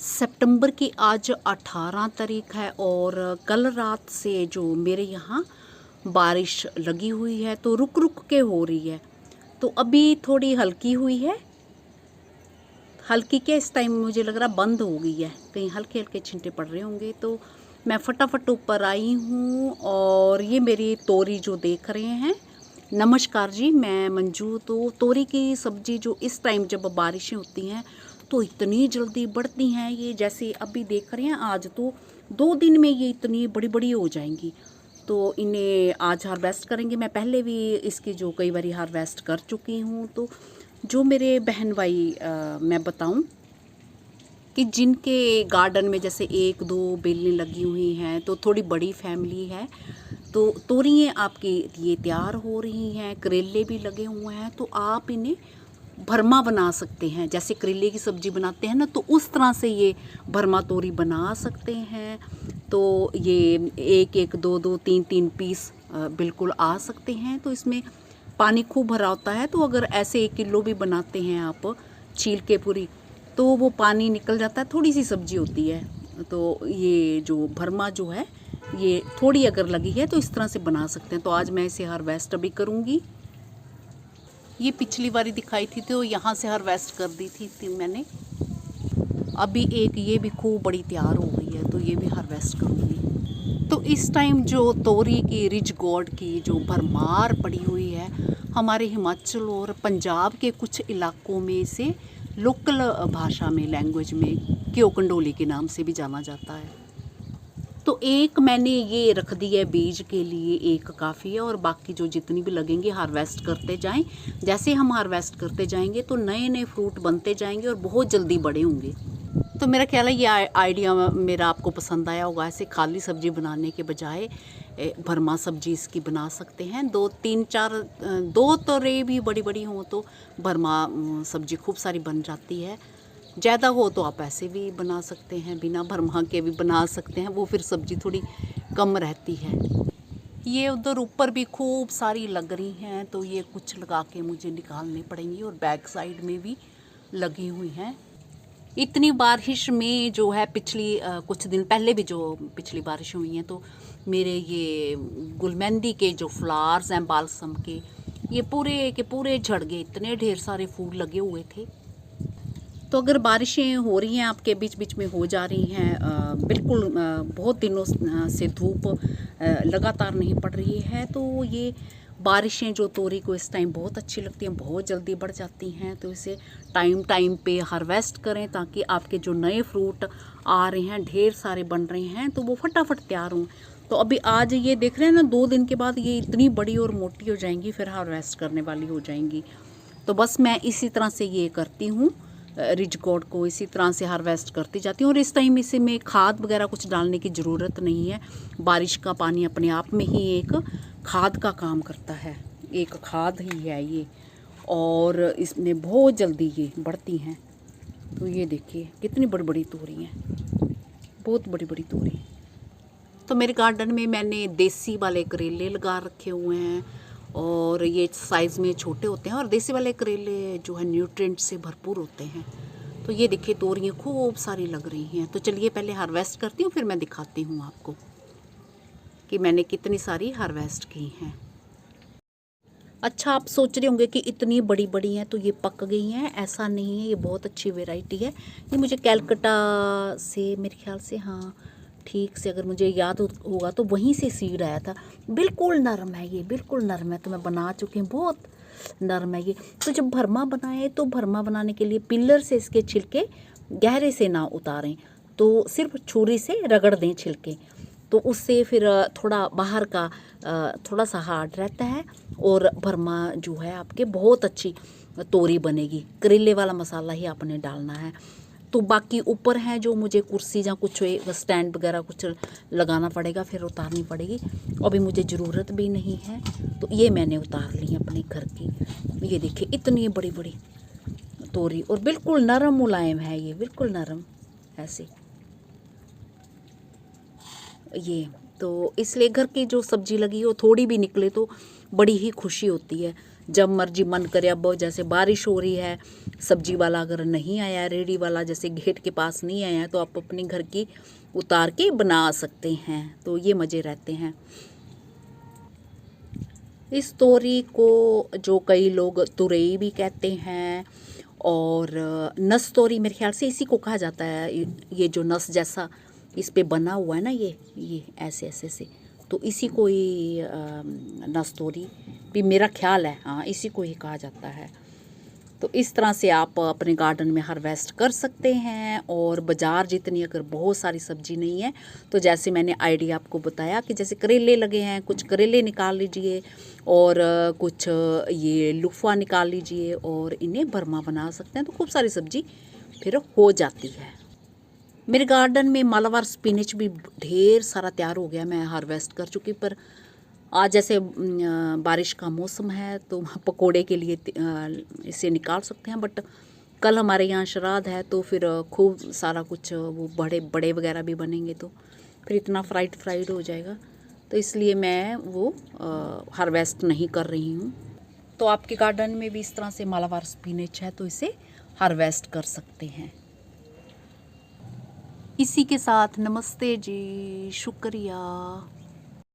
सितंबर की आज 18 तारीख है और कल रात से जो मेरे यहाँ बारिश लगी हुई है तो रुक रुक के हो रही है। तो अभी थोड़ी हल्की हुई है, हल्की के इस टाइम मुझे लग रहा बंद हो गई है, कहीं हल्के हल्के छिंटे पड़ रहे होंगे। तो मैं फटाफट ऊपर आई हूँ और ये मेरी तोरी जो देख रहे हैं। नमस्कार जी, मैं मंजू। तो तोरी की सब्ज़ी जो इस टाइम जब बारिशें होती हैं तो इतनी जल्दी बढ़ती हैं, ये जैसे अभी देख रहे हैं आज तो 2 दिन में ये इतनी बड़ी बड़ी हो जाएंगी। तो इन्हें आज हार्वेस्ट करेंगे। मैं पहले भी इसकी जो कई बार हार्वेस्ट कर चुकी हूँ। तो जो मेरे बहन भाई मैं बताऊँ कि जिनके गार्डन में जैसे 1-2 बेलें लगी हुई हैं, तो थोड़ी बड़ी फैमिली है, तो तोरियाँ आपकी ये तैयार हो रही हैं, करेले भी लगे हुए हैं, तो आप इन्हें भरमा बना सकते हैं। जैसे करेले की सब्ज़ी बनाते हैं ना, तो उस तरह से ये भरमा तोरी बना सकते हैं। तो ये 1-1, 2-2, 3-3 पीस बिल्कुल आ सकते हैं। तो इसमें पानी खूब भरा होता है, तो अगर ऐसे 1 किलो भी बनाते हैं आप छील के पूरी, तो वो पानी निकल जाता है, थोड़ी सी सब्ज़ी होती है। तो ये जो भरमा जो है ये थोड़ी अगर लगी है तो इस तरह से बना सकते हैं। तो आज मैं इसे हार्वेस्ट अभी करूँगी। ये पिछली बारी दिखाई थी तो यहाँ से हार्वेस्ट कर दी थी मैंने। अभी एक ये भी खूब बड़ी तैयार हो गई है, तो ये भी हार्वेस्ट करूँगी। तो इस टाइम जो तोरी की रिच गॉड की जो भरमार पड़ी हुई है, हमारे हिमाचल और पंजाब के कुछ इलाकों में इसे लोकल भाषा में, लैंग्वेज में क्यों कंडोली के नाम से भी जाना जाता है। तो एक मैंने ये रख दी है बीज के लिए, एक काफ़ी है, और बाकी जो जितनी भी लगेंगी हार्वेस्ट करते जाएं। जैसे हम हार्वेस्ट करते जाएंगे तो नए नए फ्रूट बनते जाएंगे और बहुत जल्दी बड़े होंगे। तो मेरा ख्याल है ये आइडिया मेरा आपको पसंद आया होगा। ऐसे खाली सब्ज़ी बनाने के बजाय भरमा सब्जी इसकी बना सकते हैं। 2-3-4 2 तोरे भी बड़ी बड़ी हों तो भरमा सब्जी खूब सारी बन जाती है। ज़्यादा हो तो आप ऐसे भी बना सकते हैं, बिना भरमा के भी बना सकते हैं, वो फिर सब्ज़ी थोड़ी कम रहती है। ये उधर ऊपर भी खूब सारी लग रही हैं, तो ये कुछ लगा के मुझे निकालनी पड़ेंगी, और बैक साइड में भी लगी हुई हैं। इतनी बारिश में जो है पिछली कुछ दिन पहले भी जो पिछली बारिश हुई हैं, तो मेरे ये गुलमेंदी के जो फ्लावर्स हैं बालसम के, ये पूरे के पूरे झड़ गए, इतने ढेर सारे फूल लगे हुए थे। तो अगर बारिशें हो रही हैं आपके बीच बीच में हो जा रही हैं, बिल्कुल बहुत दिनों से धूप लगातार नहीं पड़ रही है, तो ये बारिशें जो तोरी को इस टाइम बहुत अच्छी लगती हैं, बहुत जल्दी बढ़ जाती हैं। तो इसे टाइम टाइम पे हार्वेस्ट करें ताकि आपके जो नए फ्रूट आ रहे हैं, ढेर सारे बन रहे हैं, तो वो फटाफट तैयार हों। तो अभी आज ये देख रहे हैं ना, 2 दिन के बाद ये इतनी बड़ी और मोटी हो जाएंगी, फिर हार्वेस्ट करने वाली हो जाएंगी। तो बस मैं इसी तरह से ये करती हूँ, रिच गॉड को इसी तरह से हार्वेस्ट करती जाती हूँ। और इस टाइम इसे में खाद वगैरह कुछ डालने की ज़रूरत नहीं है। बारिश का पानी अपने आप में ही एक खाद का काम करता है, एक खाद ही है ये, और इसमें बहुत जल्दी ये बढ़ती हैं। तो ये देखिए कितनी बड़ी बड़ी तोरी हैं, बहुत बड़ी बड़ी तोरी। तो मेरे गार्डन में मैंने देसी वाले करेले लगा रखे हुए हैं, और ये साइज़ में छोटे होते हैं, और देसी वाले करेले जो है न्यूट्रिएंट से भरपूर होते हैं। तो ये देखिए तोरियाँ खूब सारी लग रही हैं। तो चलिए पहले हार्वेस्ट करती हूँ, फिर मैं दिखाती हूँ आपको कि मैंने कितनी सारी हार्वेस्ट की हैं। अच्छा, आप सोच रहे होंगे कि इतनी बड़ी बड़ी हैं तो ये पक गई हैं। ऐसा नहीं है, ये बहुत अच्छी वैरायटी है। ये मुझे कैलकटा से, मेरे ख्याल से, हाँ ठीक से अगर मुझे याद होगा तो वहीं से सीड आया था। बिल्कुल नरम है ये, बिल्कुल नरम है। तो मैं बना चुकी हूँ, बहुत नरम है ये। तो जब भरमा बनाए तो भरमा बनाने के लिए पिलर से इसके छिलके गहरे से ना उतारें, तो सिर्फ छुरी से रगड़ दें छिलके, तो उससे फिर थोड़ा बाहर का थोड़ा सा हार्ड रहता है, और भरमा जो है आपके बहुत अच्छी तोरी बनेगी। करेले वाला मसाला ही आपने डालना है। तो बाकी ऊपर है जो मुझे कुर्सी या कुछ स्टैंड वगैरह कुछ लगाना पड़ेगा, फिर उतारनी पड़ेगी। अभी मुझे ज़रूरत भी नहीं है, तो ये मैंने उतार ली अपने घर की। ये देखिए इतनी बड़ी बड़ी तोरी, और बिल्कुल नरम मुलायम है ये, बिल्कुल नरम ऐसे ये। तो इसलिए घर की जो सब्ज़ी लगी हो थोड़ी भी निकले तो बड़ी ही खुशी होती है। जब मर्जी मन करे। अब जैसे बारिश हो रही है, सब्जी वाला अगर नहीं आया, रेडी वाला जैसे गेट के पास नहीं आया, तो आप अपने घर की उतार के बना सकते हैं। तो ये मज़े रहते हैं। इस तोरी को जो कई लोग तुरई भी कहते हैं, और नस तोरी मेरे ख्याल से इसी को कहा जाता है। ये जो नस जैसा इस पे बना हुआ है ना, ये ऐसे ऐसे से, तो इसी को ही नस तोरी भी मेरा ख्याल है, हाँ इसी को ही कहा जाता है। तो इस तरह से आप अपने गार्डन में हार्वेस्ट कर सकते हैं। और बाज़ार जितनी अगर बहुत सारी सब्जी नहीं है, तो जैसे मैंने आइडिया आपको बताया कि जैसे करेले लगे हैं, कुछ करेले निकाल लीजिए, और कुछ ये लुफ़ा निकाल लीजिए, और इन्हें भरमा बना सकते हैं। तो खूब सारी सब्जी फिर हो जाती है। मेरे गार्डन में मालाबार स्पिनच भी ढेर सारा तैयार हो गया, मैं हार्वेस्ट कर चुकी। पर आज जैसे बारिश का मौसम है, तो पकोड़े के लिए इसे निकाल सकते हैं। बट कल हमारे यहाँ श्राद्ध है, तो फिर खूब सारा कुछ वो बड़े बड़े वगैरह भी बनेंगे, तो फिर इतना फ्राइड हो जाएगा। तो इसलिए मैं वो हार्वेस्ट नहीं कर रही हूँ। तो आपके गार्डन में भी इस तरह से मालाबार स्पिनच है, तो इसे हार्वेस्ट कर सकते हैं। इसी के साथ नमस्ते जी, शुक्रिया।